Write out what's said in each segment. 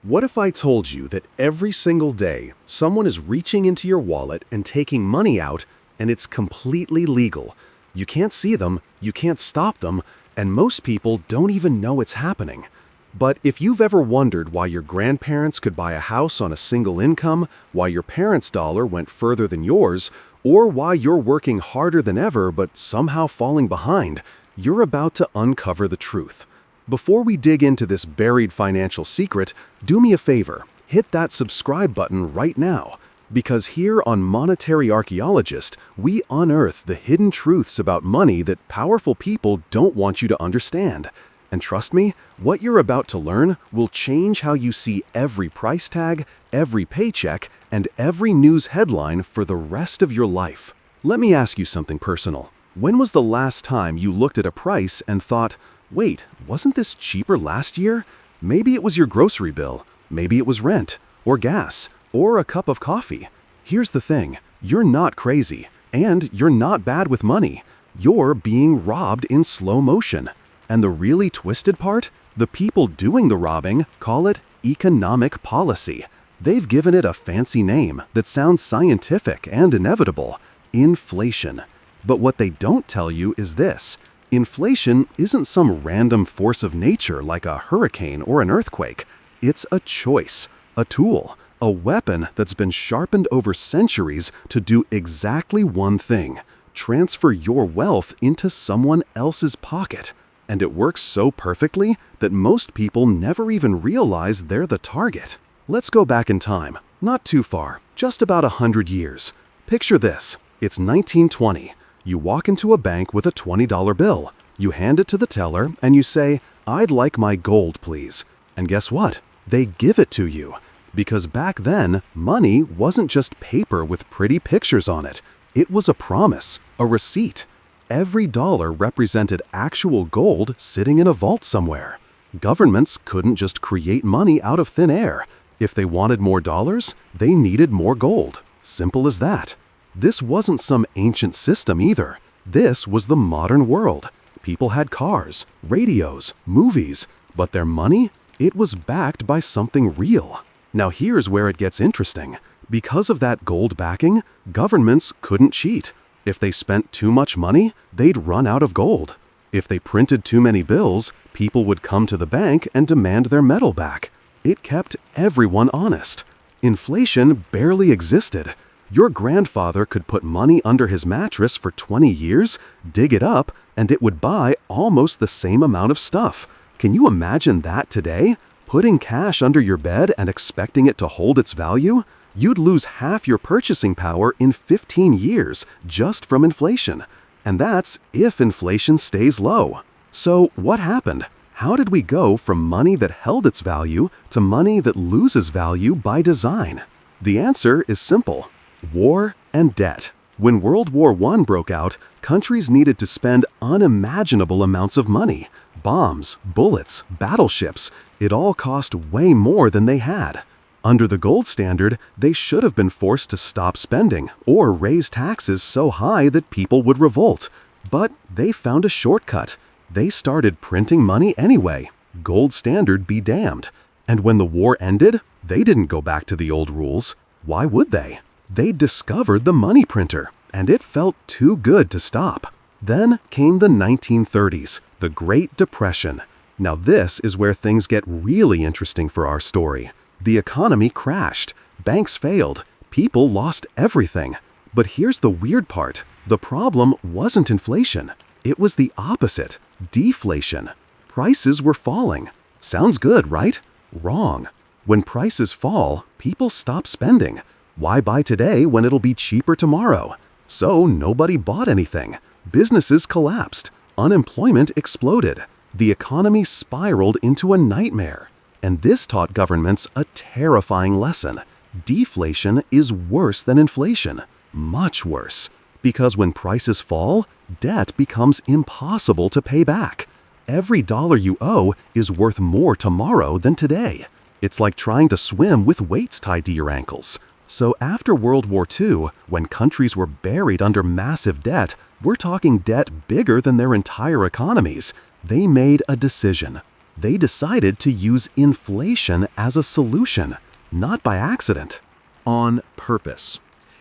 What if I told you that every single day someone is reaching into your wallet and taking money out, and it's completely legal? You can't see them, you can't stop them, and most people don't even know it's happening. But if you've ever wondered why your grandparents could buy a house on a single income, why your parents' dollar went further than yours, or why you're working harder than ever but somehow falling behind, you're about to uncover the truth. Before we dig into this buried financial secret, do me a favor, hit that subscribe button right now, because here on Monetary Archaeologist, we unearth the hidden truths about money that powerful people don't want you to understand. And trust me, what you're about to learn will change how you see every price tag, every paycheck, and every news headline for the rest of your life. Let me ask you something personal. When was the last time you looked at a price and thought, wait, wasn't this cheaper last year? Maybe it was your grocery bill, maybe it was rent, or gas, or a cup of coffee. Here's the thing, you're not crazy, and you're not bad with money. You're being robbed in slow motion. And the really twisted part? The people doing the robbing call it economic policy. They've given it a fancy name that sounds scientific and inevitable: inflation. But what they don't tell you is this: inflation isn't some random force of nature like a hurricane or an earthquake. It's a choice, a tool, a weapon that's been sharpened over centuries to do exactly one thing: transfer your wealth into someone else's pocket. And it works so perfectly that most people never even realize they're the target. Let's go back in time, not too far, just about 100 years. Picture this: it's 1920. You walk into a bank with a $20 bill. You hand it to the teller and you say, "I'd like my gold, please." And guess what? They give it to you. Because back then, money wasn't just paper with pretty pictures on it. It was a promise, a receipt. Every dollar represented actual gold sitting in a vault somewhere. Governments couldn't just create money out of thin air. If they wanted more dollars, they needed more gold. Simple as that. This wasn't some ancient system either. This was the modern world. People had cars, radios, movies, but their money? It was backed by something real. Now here's where it gets interesting. Because of that gold backing, governments couldn't cheat. If they spent too much money, they'd run out of gold. If they printed too many bills, people would come to the bank and demand their metal back. It kept everyone honest. Inflation barely existed. Your grandfather could put money under his mattress for 20 years, dig it up, and it would buy almost the same amount of stuff. Can you imagine that today? Putting cash under your bed and expecting it to hold its value? You'd lose half your purchasing power in 15 years just from inflation. And that's if inflation stays low. So what happened? How did we go from money that held its value to money that loses value by design? The answer is simple: war and debt. When World War I broke out, countries needed to spend unimaginable amounts of money. Bombs, bullets, battleships, it all cost way more than they had. Under the gold standard, they should have been forced to stop spending or raise taxes so high that people would revolt. But they found a shortcut. They started printing money anyway. Gold standard be damned. And when the war ended, they didn't go back to the old rules. Why would they? They discovered the money printer, and it felt too good to stop. Then came the 1930s, the Great Depression. Now this is where things get really interesting for our story. The economy crashed, banks failed, people lost everything. But here's the weird part: the problem wasn't inflation. It was the opposite: deflation. Prices were falling. Sounds good, right? Wrong. When prices fall, people stop spending. Why buy today when it'll be cheaper tomorrow? So nobody bought anything. Businesses collapsed. Unemployment exploded. The economy spiraled into a nightmare. And this taught governments a terrifying lesson. Deflation is worse than inflation. Much worse. Because when prices fall, debt becomes impossible to pay back. Every dollar you owe is worth more tomorrow than today. It's like trying to swim with weights tied to your ankles. So after World War II, when countries were buried under massive debt, we're talking debt bigger than their entire economies, they made a decision. They decided to use inflation as a solution, not by accident. On purpose.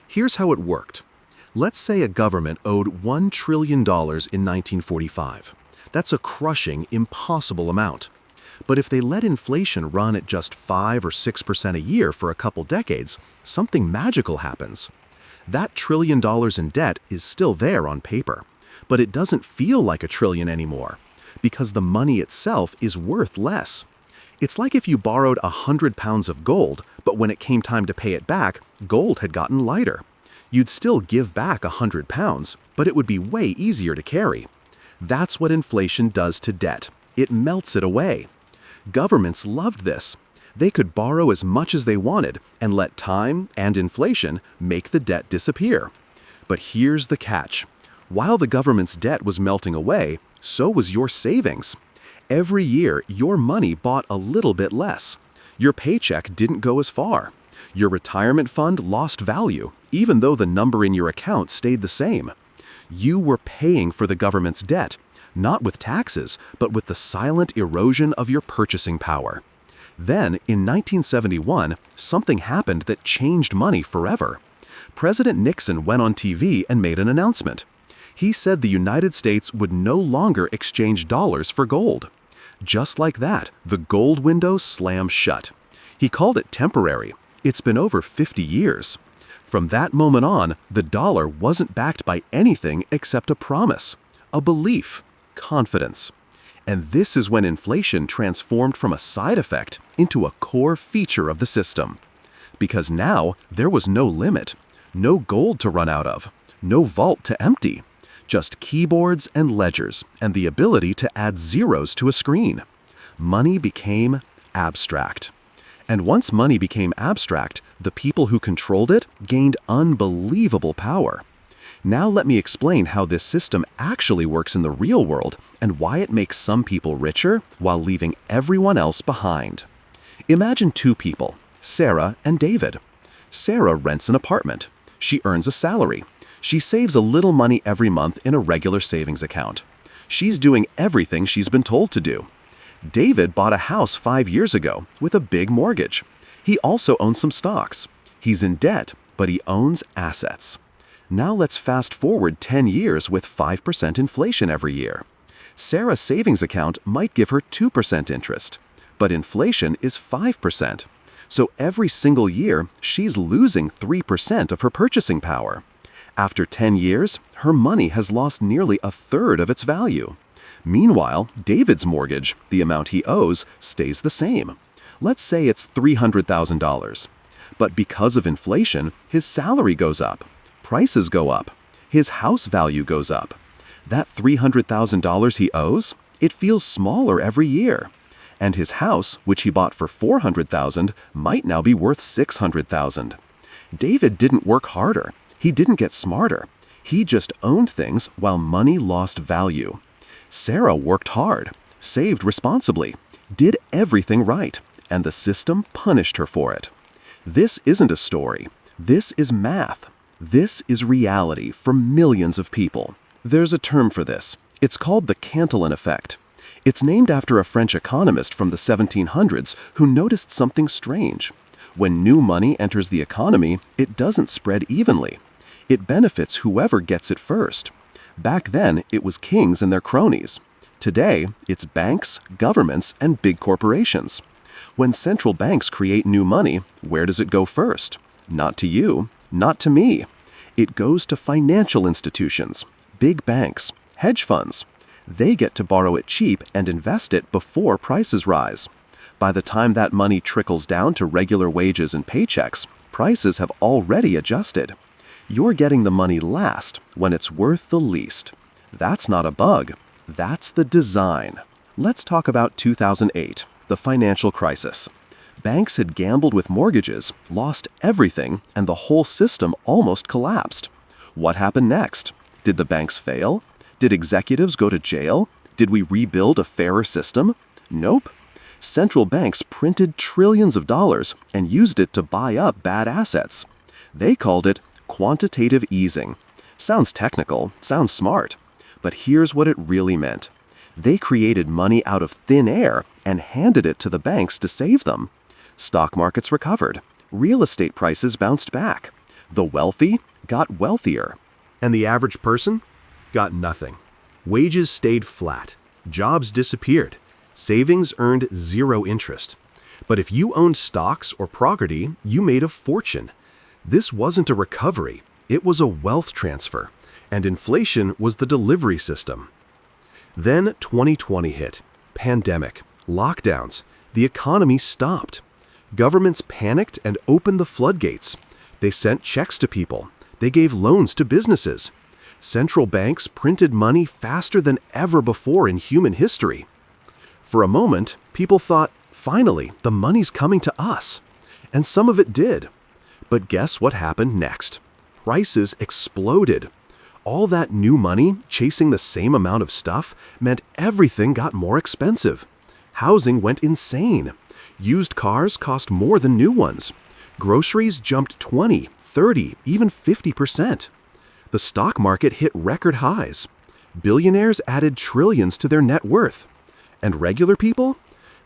Here's how it worked. Let's say a government owed $1 trillion in 1945. That's a crushing, impossible amount. But if they let inflation run at just 5 or 6% a year for a couple decades, something magical happens. That $1 trillion in debt is still there on paper, but it doesn't feel like a trillion anymore, because the money itself is worth less. It's like if you borrowed 100 pounds of gold, but when it came time to pay it back, gold had gotten lighter. You'd still give back 100 pounds, but it would be way easier to carry. That's what inflation does to debt. It melts it away. Governments loved this. They could borrow as much as they wanted and let time and inflation make the debt disappear. But here's the catch. While the government's debt was melting away, so was your savings. Every year, your money bought a little bit less. Your paycheck didn't go as far. Your retirement fund lost value, even though the number in your account stayed the same. You were paying for the government's debt, not with taxes, but with the silent erosion of your purchasing power. Then, in 1971, something happened that changed money forever. President Nixon went on TV and made an announcement. He said the United States would no longer exchange dollars for gold. Just like that, the gold window slammed shut. He called it temporary. It's been over 50 years. From that moment on, the dollar wasn't backed by anything except a promise, a belief, confidence. And this is when inflation transformed from a side effect into a core feature of the system. Because now, there was no limit, no gold to run out of, no vault to empty, just keyboards and ledgers and the ability to add zeros to a screen. Money became abstract. And once money became abstract, the people who controlled it gained unbelievable power. Now let me explain how this system actually works in the real world and why it makes some people richer while leaving everyone else behind. Imagine two people, Sarah and David. Sarah rents an apartment. She earns a salary. She saves a little money every month in a regular savings account. She's doing everything she's been told to do. David bought a house 5 years ago with a big mortgage. He also owns some stocks. He's in debt, but he owns assets. Now let's fast forward 10 years with 5% inflation every year. Sarah's savings account might give her 2% interest, but inflation is 5%. So every single year, she's losing 3% of her purchasing power. After 10 years, her money has lost nearly a third of its value. Meanwhile, David's mortgage, the amount he owes, stays the same. Let's say it's $300,000. But because of inflation, his salary goes up. Prices go up. His house value goes up. That $300,000 he owes, it feels smaller every year. And his house, which he bought for $400,000, might now be worth $600,000. David didn't work harder. He didn't get smarter. He just owned things while money lost value. Sarah worked hard, saved responsibly, did everything right, and the system punished her for it. This isn't a story. This is math. This is reality for millions of people. There's a term for this. It's called the Cantillon Effect. It's named after a French economist from the 1700s who noticed something strange. When new money enters the economy, it doesn't spread evenly. It benefits whoever gets it first. Back then, it was kings and their cronies. Today, it's banks, governments, and big corporations. When central banks create new money, where does it go first? Not to you, not to me. It goes to financial institutions, big banks, hedge funds. They get to borrow it cheap and invest it before prices rise. By the time that money trickles down to regular wages and paychecks, prices have already adjusted. You're getting the money last when it's worth the least. That's not a bug. That's the design. Let's talk about 2008, the financial crisis. Banks had gambled with mortgages, lost everything, and the whole system almost collapsed. What happened next? Did the banks fail? Did executives go to jail? Did we rebuild a fairer system? Nope. Central banks printed trillions of dollars and used it to buy up bad assets. They called it quantitative easing. Sounds technical, sounds smart. But here's what it really meant. They created money out of thin air and handed it to the banks to save them. Stock markets recovered. Real estate prices bounced back. The wealthy got wealthier. And the average person got nothing. Wages stayed flat. Jobs disappeared. Savings earned zero interest. But if you owned stocks or property, you made a fortune. This wasn't a recovery. It was a wealth transfer. And inflation was the delivery system. Then 2020 hit. Pandemic. Lockdowns. The economy stopped. Governments panicked and opened the floodgates. They sent checks to people. They gave loans to businesses. Central banks printed money faster than ever before in human history. For a moment, people thought, finally, the money's coming to us. And some of it did. But guess what happened next? Prices exploded. All that new money chasing the same amount of stuff meant everything got more expensive. Housing went insane. Used cars cost more than new ones. Groceries jumped 20, 30, even 50%. The stock market hit record highs. Billionaires added trillions to their net worth. And regular people?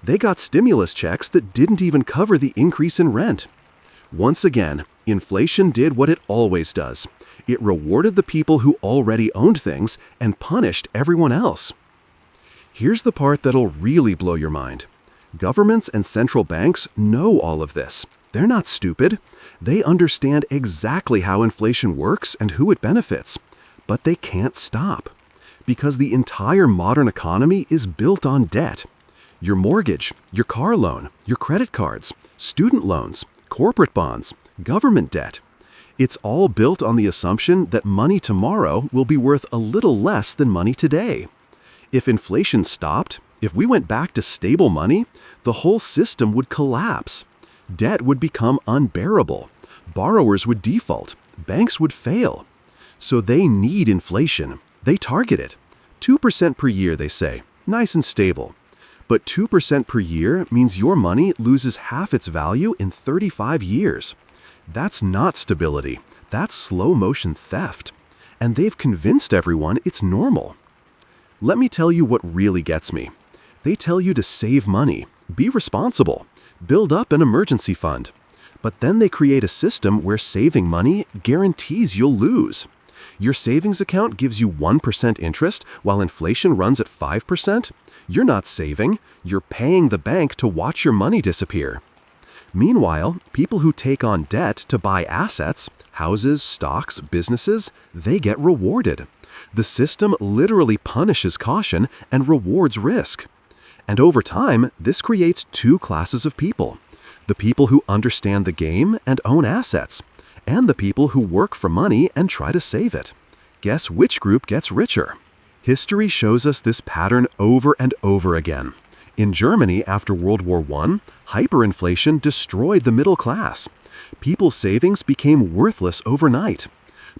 They got stimulus checks that didn't even cover the increase in rent. Once again, inflation did what it always does. It rewarded the people who already owned things and punished everyone else. Here's the part that'll really blow your mind. Governments and central banks know all of this. They're not stupid. They understand exactly how inflation works and who it benefits. But they can't stop. Because the entire modern economy is built on debt. Your mortgage, your car loan, your credit cards, student loans, corporate bonds, government debt. It's all built on the assumption that money tomorrow will be worth a little less than money today. If inflation stopped, if we went back to stable money, the whole system would collapse. Debt would become unbearable. Borrowers would default. Banks would fail. So they need inflation. They target it. 2% per year, they say. Nice and stable. But 2% per year means your money loses half its value in 35 years. That's not stability. That's slow-motion theft. And they've convinced everyone it's normal. Let me tell you what really gets me. They tell you to save money, be responsible, build up an emergency fund. But then they create a system where saving money guarantees you'll lose. Your savings account gives you 1% interest while inflation runs at 5%. You're not saving, you're paying the bank to watch your money disappear. Meanwhile, people who take on debt to buy assets, houses, stocks, businesses, they get rewarded. The system literally punishes caution and rewards risk. And over time, this creates two classes of people. The people who understand the game and own assets, and the people who work for money and try to save it. Guess which group gets richer? History shows us this pattern over and over again. In Germany after World War I, hyperinflation destroyed the middle class. People's savings became worthless overnight.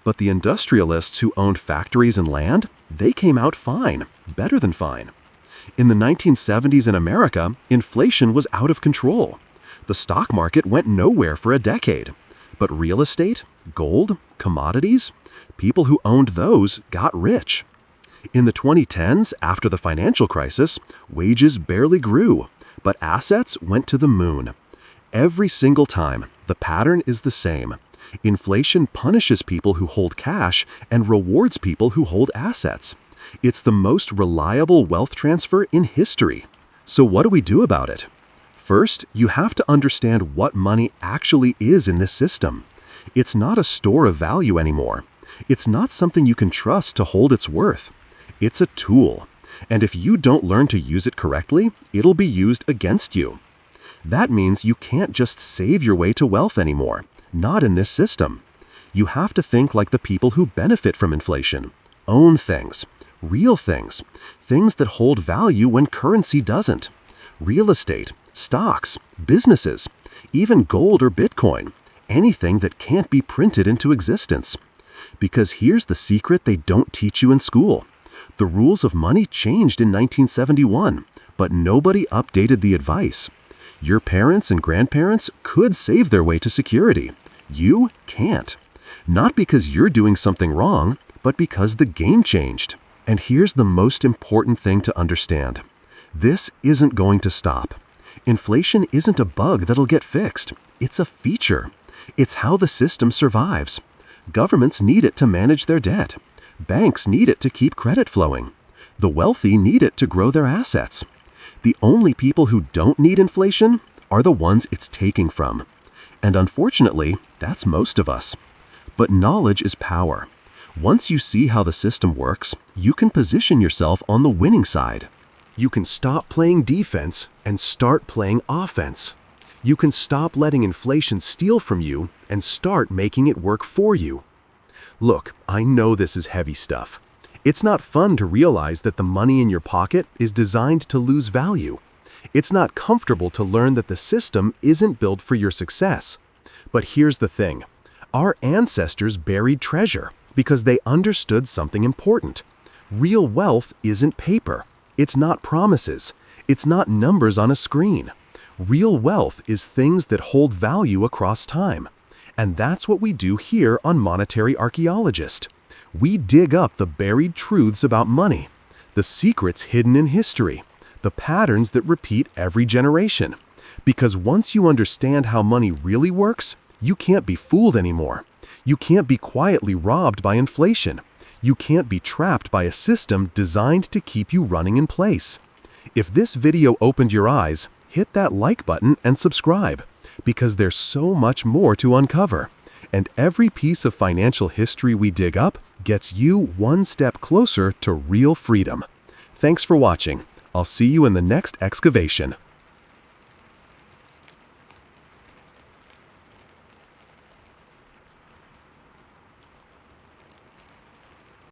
But the industrialists who owned factories and land, they came out fine, better than fine. In the 1970s in America, inflation was out of control. The stock market went nowhere for a decade. But real estate, gold, commodities, people who owned those got rich. In the 2010s, after the financial crisis, wages barely grew, but assets went to the moon. Every single time, the pattern is the same. Inflation punishes people who hold cash and rewards people who hold assets. It's the most reliable wealth transfer in history. So what do we do about it? First, you have to understand what money actually is in this system. It's not a store of value anymore. It's not something you can trust to hold its worth. It's a tool. And if you don't learn to use it correctly, it'll be used against you. That means you can't just save your way to wealth anymore. Not in this system. You have to think like the people who benefit from inflation. Own things. Real things. Things that hold value when currency doesn't. Real estate, stocks, businesses, even gold or Bitcoin. Anything that can't be printed into existence. Because here's the secret they don't teach you in school. The rules of money changed in 1971, but nobody updated the advice. Your parents and grandparents could save their way to security. You can't. Not because you're doing something wrong, but because the game changed. And here's the most important thing to understand. This isn't going to stop. Inflation isn't a bug that'll get fixed. It's a feature. It's how the system survives. Governments need it to manage their debt. Banks need it to keep credit flowing. The wealthy need it to grow their assets. The only people who don't need inflation are the ones it's taking from. And unfortunately, that's most of us. But knowledge is power. Once you see how the system works, you can position yourself on the winning side. You can stop playing defense and start playing offense. You can stop letting inflation steal from you and start making it work for you. Look, I know this is heavy stuff. It's not fun to realize that the money in your pocket is designed to lose value. It's not comfortable to learn that the system isn't built for your success. But here's the thing. Our ancestors buried treasure because they understood something important. Real wealth isn't paper. It's not promises. It's not numbers on a screen. Real wealth is things that hold value across time. And that's what we do here on Monetary Archaeologist. We dig up the buried truths about money, the secrets hidden in history, the patterns that repeat every generation. Because once you understand how money really works, you can't be fooled anymore. You can't be quietly robbed by inflation. You can't be trapped by a system designed to keep you running in place. If this video opened your eyes, hit that like button and subscribe, because there's so much more to uncover. And every piece of financial history we dig up gets you one step closer to real freedom. Thanks for watching. I'll see you in the next excavation.